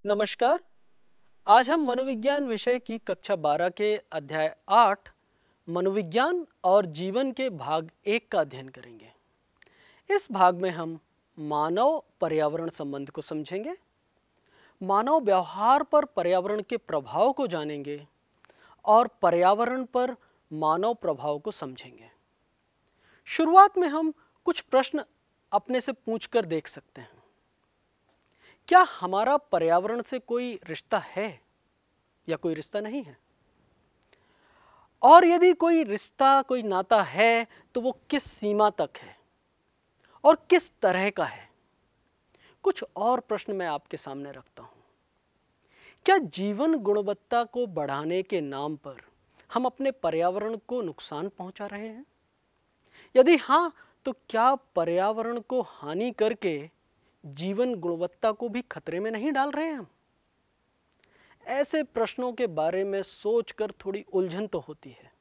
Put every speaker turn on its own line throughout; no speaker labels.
नमस्कार। आज हम मनोविज्ञान विषय की कक्षा 12 के अध्याय 8 मनोविज्ञान और जीवन के भाग 1 का अध्ययन करेंगे। इस भाग में हम मानव पर्यावरण संबंध को समझेंगे, मानव व्यवहार पर पर्यावरण के प्रभाव को जानेंगे और पर्यावरण पर मानव प्रभाव को समझेंगे। शुरुआत में हम कुछ प्रश्न अपने से पूछकर देख सकते हैं। क्या हमारा पर्यावरण से कोई रिश्ता है या कोई रिश्ता नहीं है? और यदि कोई रिश्ता, कोई नाता है तो वो किस सीमा तक है और किस तरह का है? कुछ और प्रश्न मैं आपके सामने रखता हूं। क्या जीवन गुणवत्ता को बढ़ाने के नाम पर हम अपने पर्यावरण को नुकसान पहुंचा रहे हैं? यदि हां, तो क्या पर्यावरण को हानि करके जीवन गुणवत्ता को भी खतरे में नहीं डाल रहे हैं हम? ऐसे प्रश्नों के बारे में सोचकर थोड़ी उलझन तो होती है।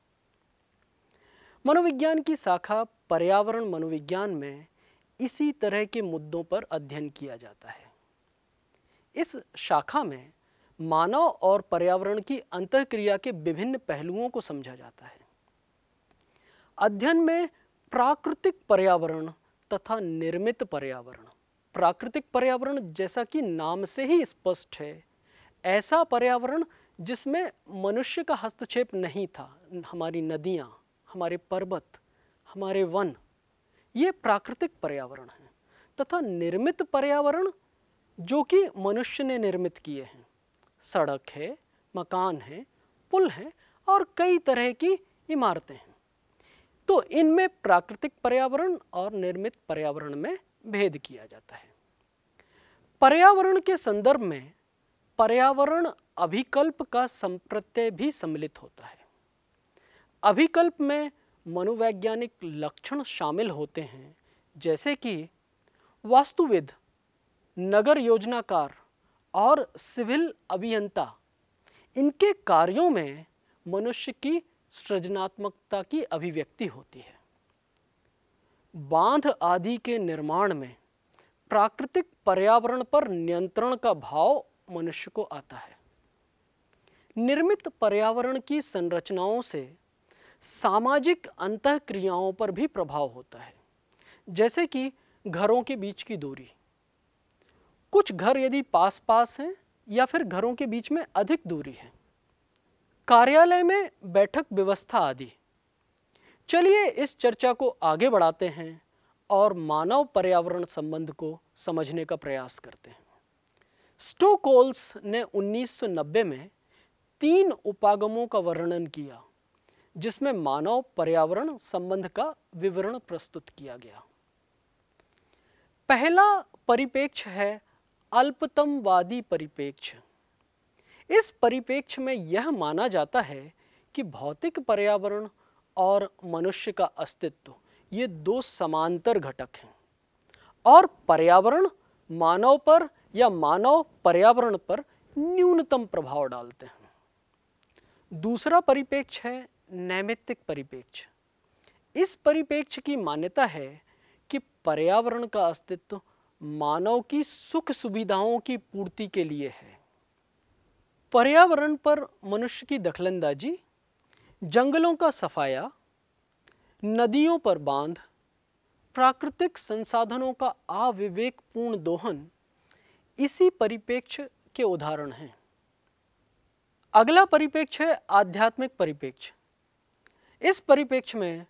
मनोविज्ञान की शाखा पर्यावरण मनोविज्ञान में इसी तरह के मुद्दों पर अध्ययन किया जाता है। इस शाखा में मानव और पर्यावरण की अंतःक्रिया के विभिन्न पहलुओं को समझा जाता है। अध्ययन में प्राकृतिक पर्यावरण तथा निर्मित पर्यावरण, प्राकृतिक पर्यावरण जैसा कि नाम से ही स्पष्ट है, ऐसा पर्यावरण जिसमें मनुष्य का हस्तक्षेप नहीं था। हमारी नदियाँ, हमारे पर्वत, हमारे वन, ये प्राकृतिक पर्यावरण हैं। तथा निर्मित पर्यावरण जो कि मनुष्य ने निर्मित किए हैं, सड़क है, मकान है, पुल हैं और कई तरह की इमारतें हैं। तो इनमें प्राकृतिक पर्यावरण और निर्मित पर्यावरण में भेद किया जाता है। पर्यावरण के संदर्भ में पर्यावरण अभिकल्प का संप्रत्यय भी सम्मिलित होता है। अभिकल्प में मनोवैज्ञानिक लक्षण शामिल होते हैं, जैसे कि वास्तुविद, नगर योजनाकार और सिविल अभियंता। इनके कार्यों में मनुष्य की सृजनात्मकता की अभिव्यक्ति होती है। बांध आदि के निर्माण में प्राकृतिक पर्यावरण पर नियंत्रण का भाव मनुष्य को आता है। निर्मित पर्यावरण की संरचनाओं से सामाजिक अंतःक्रियाओं पर भी प्रभाव होता है, जैसे कि घरों के बीच की दूरी। कुछ घर यदि पास पास हैं या फिर घरों के बीच में अधिक दूरी है, कार्यालय में बैठक व्यवस्था आदि। चलिए इस चर्चा को आगे बढ़ाते हैं और मानव पर्यावरण संबंध को समझने का प्रयास करते हैं। स्टोकोल्स ने 1990 में 3 उपागमों का वर्णन किया, जिसमें मानव पर्यावरण संबंध का विवरण प्रस्तुत किया गया। पहला परिप्रेक्ष्य है अल्पतमवादी परिप्रेक्ष्य। इस परिप्रेक्ष्य में यह माना जाता है कि भौतिक पर्यावरण और मनुष्य का अस्तित्व, ये 2 समांतर घटक हैं और पर्यावरण मानव पर या मानव पर्यावरण पर न्यूनतम प्रभाव डालते हैं। दूसरा परिप्रेक्ष्य है नैमित्तिक परिप्रेक्ष्य। इस परिप्रेक्ष्य की मान्यता है कि पर्यावरण का अस्तित्व मानव की सुख सुविधाओं की पूर्ति के लिए है। पर्यावरण पर मनुष्य की दखलंदाजी, जंगलों का सफाया, नदियों पर बांध, प्राकृतिक संसाधनों का अविवेकपूर्ण दोहन इसी परिप्रेक्ष्य के उदाहरण हैं। अगला परिप्रेक्ष्य है आध्यात्मिक परिप्रेक्ष्य। इस परिप्रेक्ष्य में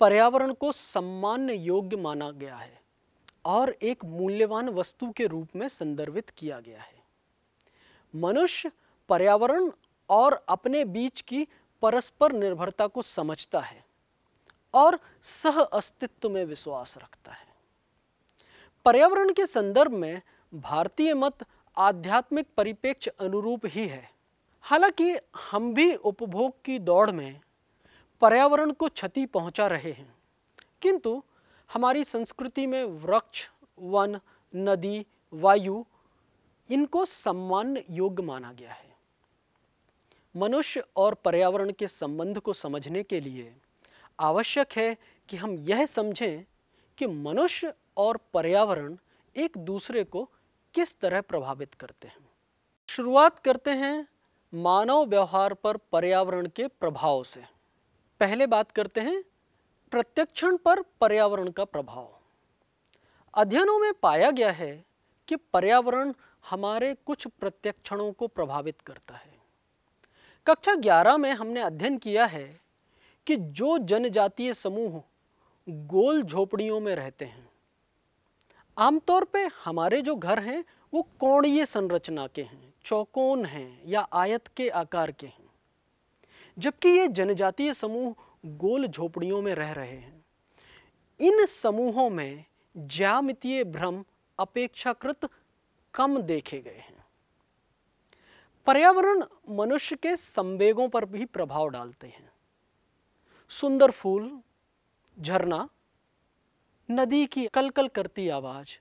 पर्यावरण को सम्मानने योग्य माना गया है और एक मूल्यवान वस्तु के रूप में संदर्भित किया गया है। मनुष्य पर्यावरण और अपने बीच की परस्पर निर्भरता को समझता है और सह अस्तित्व में विश्वास रखता है। पर्यावरण के संदर्भ में भारतीय मत आध्यात्मिक परिप्रेक्ष्य अनुरूप ही है। हालांकि हम भी उपभोग की दौड़ में पर्यावरण को क्षति पहुंचा रहे हैं, किंतु हमारी संस्कृति में वृक्ष, वन, नदी, वायु, इनको सम्मान योग्य माना गया है। मनुष्य और पर्यावरण के संबंध को समझने के लिए आवश्यक है कि हम यह समझें कि मनुष्य और पर्यावरण एक दूसरे को किस तरह प्रभावित करते हैं। शुरुआत करते हैं मानव व्यवहार पर पर्यावरण के प्रभाव से। पहले बात करते हैं प्रत्यक्षण पर पर्यावरण का प्रभाव। अध्ययनों में पाया गया है कि पर्यावरण हमारे कुछ प्रत्यक्षणों को प्रभावित करता है। कक्षा 11 में हमने अध्ययन किया है कि जो जनजातीय समूह गोल झोपड़ियों में रहते हैं, आमतौर पे हमारे जो घर हैं वो कोणीय संरचना के हैं, चौकोन हैं या आयत के आकार के हैं, जबकि ये जनजातीय समूह गोल झोपड़ियों में रह रहे हैं। इन समूहों में ज्यामितीय भ्रम अपेक्षाकृत कम देखे गए हैं। पर्यावरण मनुष्य के संवेगों पर भी प्रभाव डालते हैं। सुंदर फूल, झरना, नदी की कलकल करती आवाज,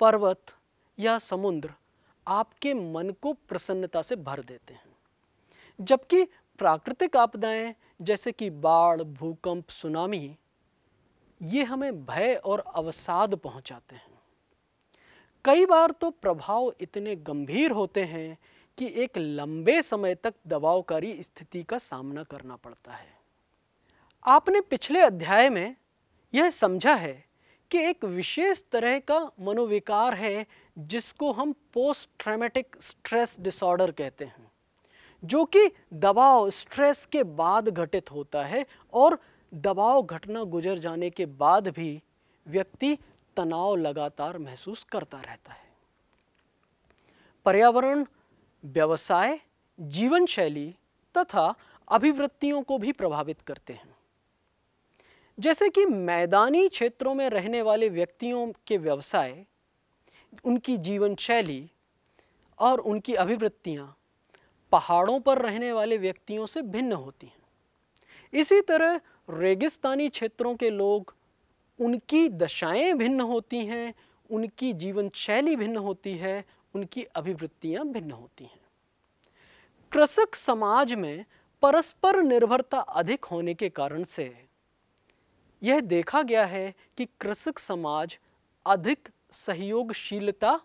पर्वत या समुद्र आपके मन को प्रसन्नता से भर देते हैं, जबकि प्राकृतिक आपदाएं जैसे कि बाढ़, भूकंप, सुनामी ये हमें भय और अवसाद पहुंचाते हैं। कई बार तो प्रभाव इतने गंभीर होते हैं कि एक लंबे समय तक दबावकारी स्थिति का सामना करना पड़ता है। आपने पिछले अध्याय में यह समझा है कि एक विशेष तरह का मनोविकार है जिसको हम पोस्ट ट्रॉमेटिक स्ट्रेस डिसऑर्डर कहते हैं, जो कि दबाव, स्ट्रेस के बाद घटित होता है और दबाव घटना गुजर जाने के बाद भी व्यक्ति तनाव लगातार महसूस करता रहता है। पर्यावरण व्यवसाय, जीवन शैली तथा अभिवृत्तियों को भी प्रभावित करते हैं। जैसे कि मैदानी क्षेत्रों में रहने वाले व्यक्तियों के व्यवसाय, उनकी जीवन शैली और उनकी अभिवृत्तियां पहाड़ों पर रहने वाले व्यक्तियों से भिन्न होती हैं। इसी तरह रेगिस्तानी क्षेत्रों के लोग, उनकी दशाएं भिन्न होती हैं, उनकी जीवन शैली भिन्न होती है, उनकी अभिवृत्तियां भिन्न होती हैं। कृषक समाज में परस्पर निर्भरता अधिक होने के कारण से यह देखा गया है कि कृषक समाज अधिक सहयोगशीलता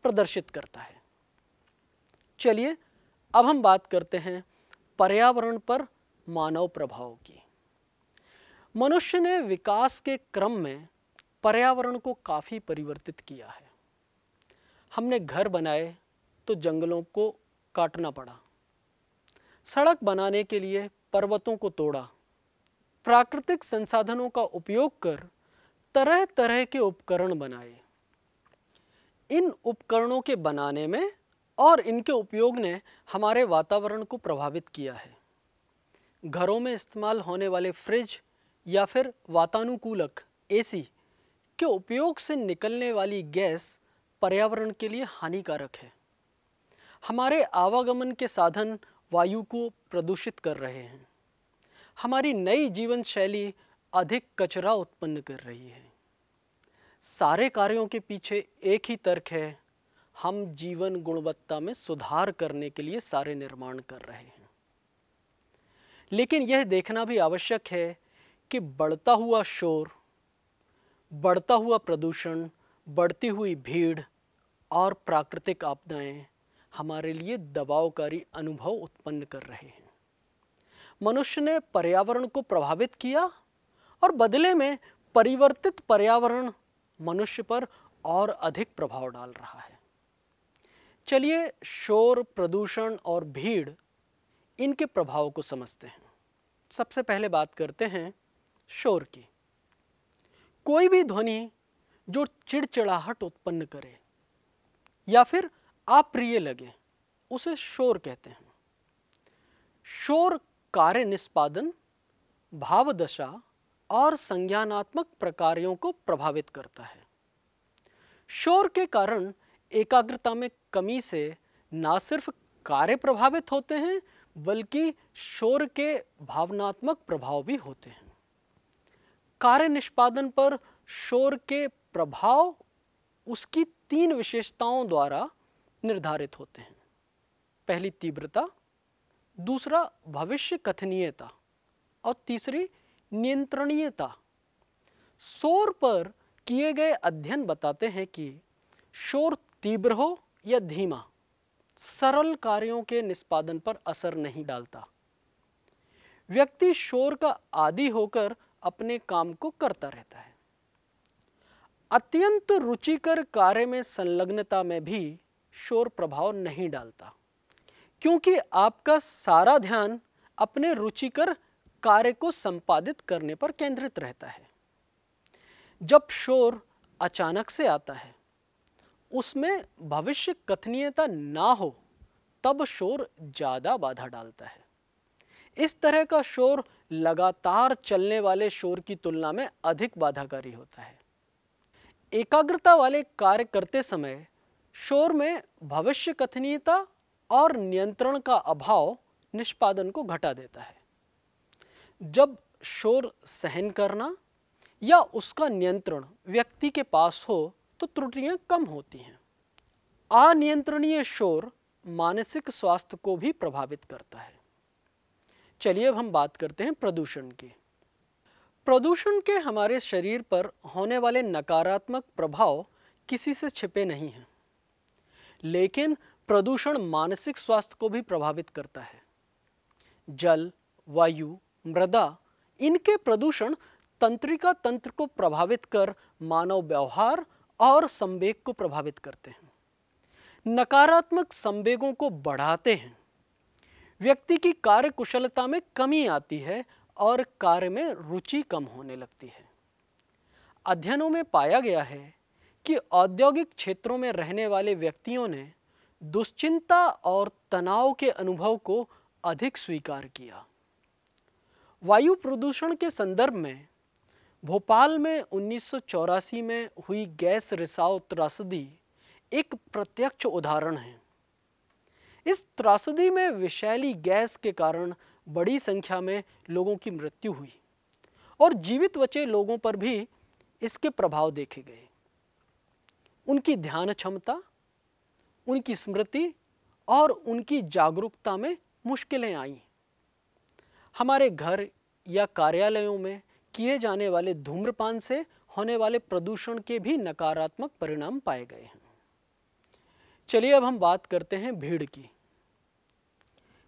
प्रदर्शित करता है। चलिए अब हम बात करते हैं पर्यावरण पर मानव प्रभाव की। मनुष्य ने विकास के क्रम में पर्यावरण को काफ़ी परिवर्तित किया है। हमने घर बनाए तो जंगलों को काटना पड़ा, सड़क बनाने के लिए पर्वतों को तोड़ा, प्राकृतिक संसाधनों का उपयोग कर तरह तरह के उपकरण बनाए। इन उपकरणों के बनाने में और इनके उपयोग ने हमारे वातावरण को प्रभावित किया है। घरों में इस्तेमाल होने वाले फ्रिज या फिर वातानुकूलक एसी के उपयोग से निकलने वाली गैस पर्यावरण के लिए हानिकारक है। हमारे आवागमन के साधन वायु को प्रदूषित कर रहे हैं। हमारी नई जीवन शैली अधिक कचरा उत्पन्न कर रही है। सारे कार्यों के पीछे एक ही तर्क है, हम जीवन गुणवत्ता में सुधार करने के लिए सारे निर्माण कर रहे हैं। लेकिन यह देखना भी आवश्यक है कि बढ़ता हुआ शोर, बढ़ता हुआ प्रदूषण, बढ़ती हुई भीड़ और प्राकृतिक आपदाएं हमारे लिए दबावकारी अनुभव उत्पन्न कर रहे हैं। मनुष्य ने पर्यावरण को प्रभावित किया और बदले में परिवर्तित पर्यावरण मनुष्य पर और अधिक प्रभाव डाल रहा है। चलिए शोर, प्रदूषण और भीड़, इनके प्रभाव को समझते हैं। सबसे पहले बात करते हैं शोर की। कोई भी ध्वनि जो चिड़चिड़ाहट उत्पन्न करे या फिर अप्रिय लगे, उसे शोर कहते हैं। शोर कार्य निष्पादन, भावदशा और संज्ञानात्मक प्रकारों को प्रभावित करता है। शोर के कारण एकाग्रता में कमी से न सिर्फ कार्य प्रभावित होते हैं, बल्कि शोर के भावनात्मक प्रभाव भी होते हैं। कार्य निष्पादन पर शोर के प्रभाव उसकी 3 विशेषताओं द्वारा निर्धारित होते हैं। पहली तीव्रता, दूसरा भविष्य कथनीयता और तीसरी नियंत्रणीयता। शोर पर किए गए अध्ययन बताते हैं कि शोर तीव्र हो या धीमा, सरल कार्यों के निष्पादन पर असर नहीं डालता। व्यक्ति शोर का आदी होकर अपने काम को करता रहता है। अत्यंत रुचिकर कार्य में संलग्नता में भी शोर प्रभाव नहीं डालता, क्योंकि आपका सारा ध्यान अपने रुचिकर कार्य को संपादित करने पर केंद्रित रहता है। जब शोर अचानक से आता है, उसमें भविष्य कथनीयता ना हो, तब शोर ज़्यादा बाधा डालता है। इस तरह का शोर लगातार चलने वाले शोर की तुलना में अधिक बाधाकारी होता है। एकाग्रता वाले कार्य करते समय शोर में भविष्य कथनीयता और नियंत्रण का अभाव निष्पादन को घटा देता है। जब शोर सहन करना या उसका नियंत्रण व्यक्ति के पास हो तो त्रुटियां कम होती हैं। अनियंत्रणीय शोर मानसिक स्वास्थ्य को भी प्रभावित करता है। चलिए अब हम बात करते हैं प्रदूषण की। प्रदूषण के हमारे शरीर पर होने वाले नकारात्मक प्रभाव किसी से छिपे नहीं हैं, लेकिन प्रदूषण मानसिक स्वास्थ्य को भी प्रभावित करता है। जल, वायु, मृदा, इनके प्रदूषण तंत्रिका तंत्र को प्रभावित कर मानव व्यवहार और संवेग को प्रभावित करते हैं, नकारात्मक संवेगों को बढ़ाते हैं। व्यक्ति की कार्य कुशलता में कमी आती है और कार्य में रुचि कम होने लगती है। अध्ययनों में पाया गया है कि औद्योगिक क्षेत्रों में रहने वाले व्यक्तियों ने दुश्चिंता और तनाव के अनुभव को अधिक स्वीकार किया। वायु प्रदूषण के संदर्भ में भोपाल में 1984 में हुई गैस रिसाव त्रासदी एक प्रत्यक्ष उदाहरण है। इस त्रासदी में विषैली गैस के कारण बड़ी संख्या में लोगों की मृत्यु हुई और जीवित बचे लोगों पर भी इसके प्रभाव देखे गए। उनकी ध्यान क्षमता, उनकी स्मृति और उनकी जागरूकता में मुश्किलें आईं। हमारे घर या कार्यालयों में किए जाने वाले धूम्रपान से होने वाले प्रदूषण के भी नकारात्मक परिणाम पाए गए हैं। चलिए अब हम बात करते हैं भीड़ की।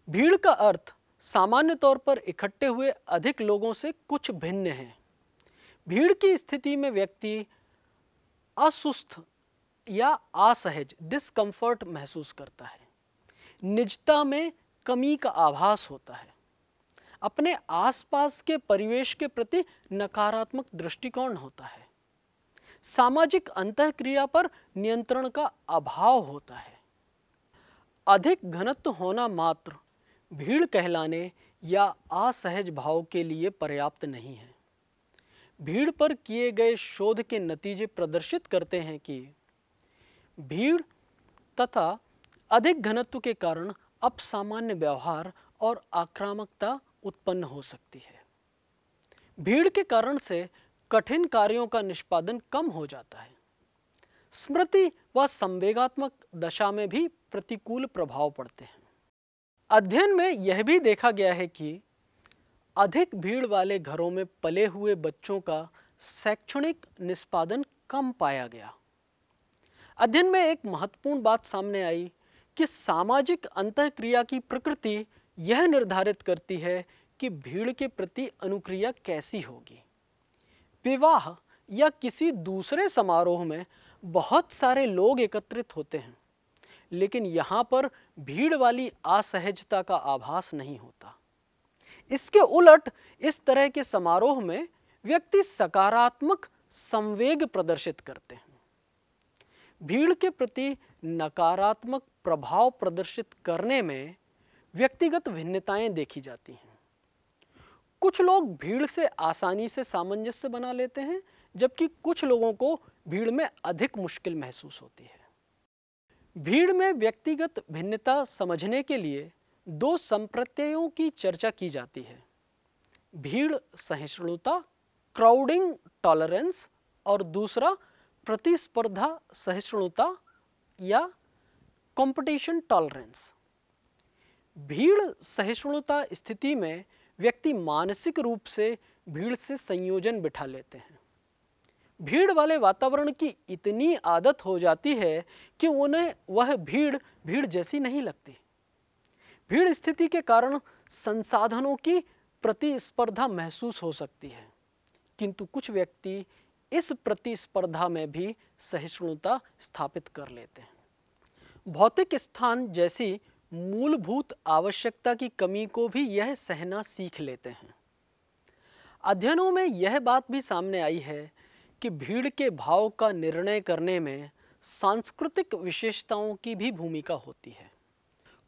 भीड़ का अर्थ सामान्य तौर पर इकट्ठे हुए अधिक लोगों से कुछ भिन्न है। भीड़ की स्थिति में व्यक्ति असुस्थ या असहज डिस्कम्फर्ट महसूस करता है। निजता में कमी का आभास होता है। अपने आसपास के परिवेश के प्रति नकारात्मक दृष्टिकोण होता है। सामाजिक अंतःक्रिया पर नियंत्रण का अभाव होता है। अधिक घनत्व होना मात्र भीड़ कहलाने या असहज भाव के लिए पर्याप्त नहीं है। भीड़ पर किए गए शोध के नतीजे प्रदर्शित करते हैं कि भीड़ तथा अधिक घनत्व के कारण अपसामान्य व्यवहार और आक्रामकता उत्पन्न हो सकती है। भीड़ के कारण से कठिन कार्यों का निष्पादन कम हो जाता है। स्मृति व संवेगात्मक दशा में भी प्रतिकूल प्रभाव पड़ते हैं। अध्ययन में यह भी देखा गया है कि अधिक भीड़ वाले घरों में पले हुए बच्चों का शैक्षणिक निष्पादन कम पाया गया। अध्ययन में एक महत्वपूर्ण बात सामने आई कि सामाजिक अंतःक्रिया की प्रकृति यह निर्धारित करती है कि भीड़ के प्रति अनुक्रिया कैसी होगी। विवाह या किसी दूसरे समारोह में बहुत सारे लोग एकत्रित होते हैं, लेकिन यहाँ पर भीड़ वाली असहजता का आभास नहीं होता। इसके उलट इस तरह के समारोह में व्यक्ति सकारात्मक संवेग प्रदर्शित करते हैं। भीड़ के प्रति नकारात्मक प्रभाव प्रदर्शित करने में व्यक्तिगत भिन्नताएं देखी जाती हैं। कुछ लोग भीड़ से आसानी से सामंजस्य बना लेते हैं, जबकि कुछ लोगों को भीड़ में अधिक मुश्किल महसूस होती है। भीड़ में व्यक्तिगत भिन्नता समझने के लिए दो संप्रत्ययों की चर्चा की जाती है: भीड़ सहिष्णुता, क्राउडिंग टॉलरेंस, और दूसरा प्रतिस्पर्धा सहिष्णुता या कंपटीशन टॉलरेंस। भीड़ सहिष्णुता स्थिति में व्यक्ति मानसिक रूप से भीड़ से संयोजन बिठा लेते हैं। भीड़ वाले वातावरण की इतनी आदत हो जाती है कि उन्हें वह भीड़ भीड़ जैसी नहीं लगती। भीड़ स्थिति के कारण संसाधनों की प्रतिस्पर्धा महसूस हो सकती है, किंतु कुछ व्यक्ति इस प्रतिस्पर्धा में भी सहिष्णुता स्थापित कर लेते हैं। भौतिक स्थान जैसी मूलभूत आवश्यकता की कमी को भी यह सहना सीख लेते हैं। अध्ययनों में यह बात भी सामने आई है कि भीड़ के भाव का निर्णय करने में सांस्कृतिक विशेषताओं की भी भूमिका होती है।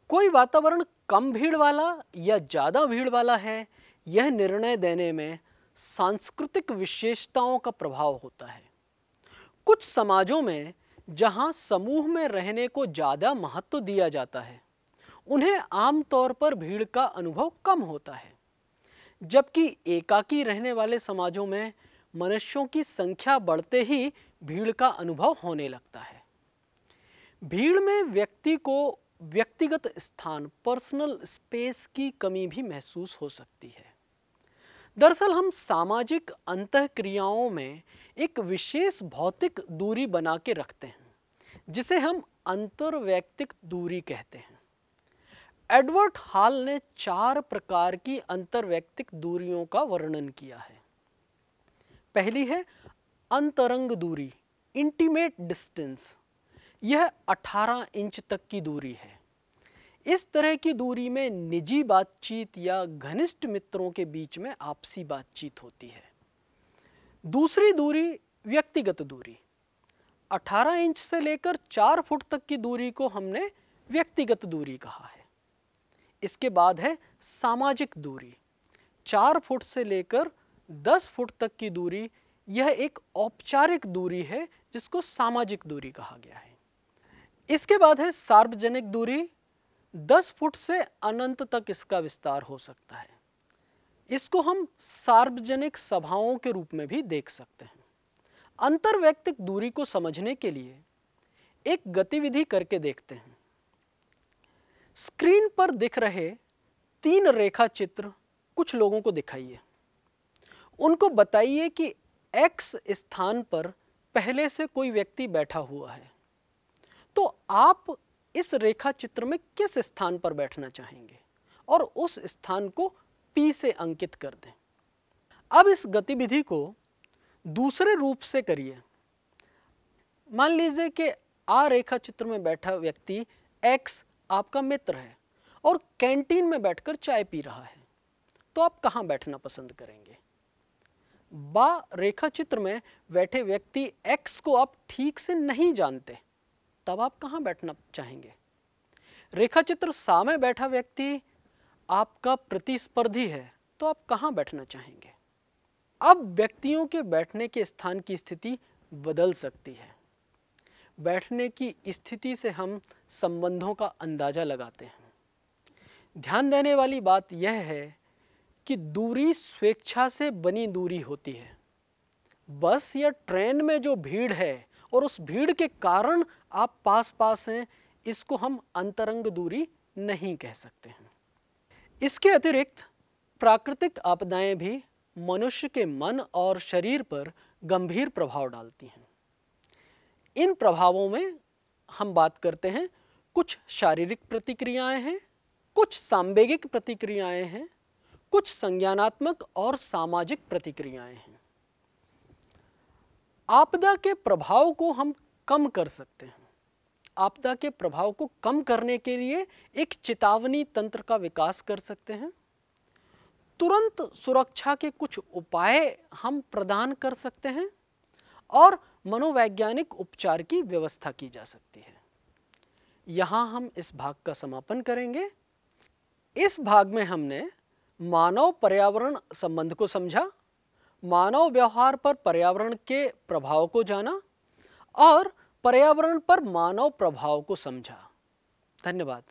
कोई वातावरण कम भीड़ वाला या ज़्यादा भीड़ वाला है, यह निर्णय देने में सांस्कृतिक विशेषताओं का प्रभाव होता है। कुछ समाजों में जहां समूह में रहने को ज़्यादा महत्व दिया जाता है, उन्हें आमतौर पर भीड़ का अनुभव कम होता है, जबकि एकाकी रहने वाले समाजों में मनुष्यों की संख्या बढ़ते ही भीड़ का अनुभव होने लगता है। भीड़ में व्यक्ति को व्यक्तिगत स्थान, पर्सनल स्पेस की कमी भी महसूस हो सकती है। दरअसल हम सामाजिक अंतःक्रियाओं में एक विशेष भौतिक दूरी बना के रखते हैं, जिसे हम अंतर्वैयक्तिक दूरी कहते हैं। एडवर्ड हॉल ने 4 प्रकार की अंतर्वैयक्तिक दूरियों का वर्णन किया है। पहली है अंतरंग दूरी, इंटीमेट डिस्टेंस। यह 18 इंच तक की दूरी है। इस तरह की दूरी में निजी बातचीत या घनिष्ठ मित्रों के बीच में आपसी बातचीत होती है। दूसरी दूरी व्यक्तिगत दूरी, 18 इंच से लेकर 4 फुट तक की दूरी को हमने व्यक्तिगत दूरी कहा है। इसके बाद है सामाजिक दूरी, 4 फुट से लेकर 10 फुट तक की दूरी। यह एक औपचारिक दूरी है जिसको सामाजिक दूरी कहा गया है। इसके बाद है सार्वजनिक दूरी, 10 फुट से अनंत तक इसका विस्तार हो सकता है। इसको हम सार्वजनिक सभाओं के रूप में भी देख सकते हैं। अंतर्वैयक्तिक दूरी को समझने के लिए एक गतिविधि करके देखते हैं। स्क्रीन पर दिख रहे 3 रेखा चित्र कुछ लोगों को दिखाइए। उनको बताइए कि X स्थान पर पहले से कोई व्यक्ति बैठा हुआ है, तो आप इस रेखा चित्र में किस स्थान पर बैठना चाहेंगे और उस स्थान को P से अंकित कर दें। अब इस गतिविधि को दूसरे रूप से करिए। मान लीजिए कि आ रेखा चित्र में बैठा व्यक्ति X आपका मित्र है और कैंटीन में बैठकर चाय पी रहा है, तो आप कहाँ बैठना पसंद करेंगे? बा रेखा चित्र में बैठे व्यक्ति X को आप ठीक से नहीं जानते, तब आप कहाँ बैठना चाहेंगे? रेखा चित्र सा में बैठा व्यक्ति आपका प्रतिस्पर्धी है, तो आप कहाँ बैठना चाहेंगे? अब व्यक्तियों के बैठने के स्थान की स्थिति बदल सकती है। बैठने की स्थिति से हम संबंधों का अंदाजा लगाते हैं। ध्यान देने वाली बात यह है कि दूरी स्वेच्छा से बनी दूरी होती है। बस या ट्रेन में जो भीड़ है और उस भीड़ के कारण आप पास पास हैं, इसको हम अंतरंग दूरी नहीं कह सकते हैं। इसके अतिरिक्त प्राकृतिक आपदाएं भी मनुष्य के मन और शरीर पर गंभीर प्रभाव डालती हैं। इन प्रभावों में हम बात करते हैं, कुछ शारीरिक प्रतिक्रियाएं हैं, कुछ सांवेगिक प्रतिक्रियाएं हैं, कुछ संज्ञानात्मक और सामाजिक प्रतिक्रियाएं हैं। आपदा के प्रभाव को हम कम कर सकते हैं। आपदा के प्रभाव को कम करने के लिए एक चेतावनी तंत्र का विकास कर सकते हैं। तुरंत सुरक्षा के कुछ उपाय हम प्रदान कर सकते हैं और मनोवैज्ञानिक उपचार की व्यवस्था की जा सकती है। यहाँ हम इस भाग का समापन करेंगे। इस भाग में हमने मानव पर्यावरण संबंध को समझा, मानव व्यवहार पर पर्यावरण के प्रभाव को जाना और पर्यावरण पर मानव प्रभाव को समझा। धन्यवाद।